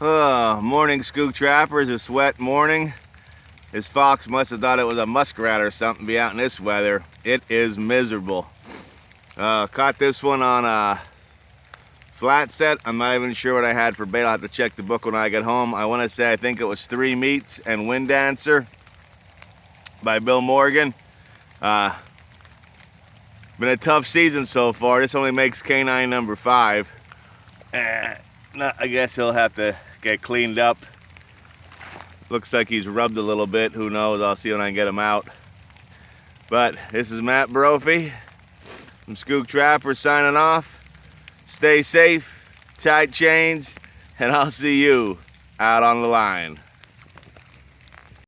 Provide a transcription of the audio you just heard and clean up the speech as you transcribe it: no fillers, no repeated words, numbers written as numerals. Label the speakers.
Speaker 1: Morning, Skook Trappers. It's wet morning. This fox must have thought it was a muskrat or something to be out in this weather. It is miserable. Caught this one on a flat set. I'm not even sure what I had for bait. I'll have to check the book when I get home. I want to say I think it was Three Meats and Wind Dancer by Bill Morgan. Been a tough season so far. This only makes canine number 5. I guess he'll have to get cleaned up. Looks like he's rubbed a little bit. Who knows? I'll see when I can get him out. But this is Matt Brophy from Skook Trappers signing off. Stay safe, tight chains, and I'll see you out on the line.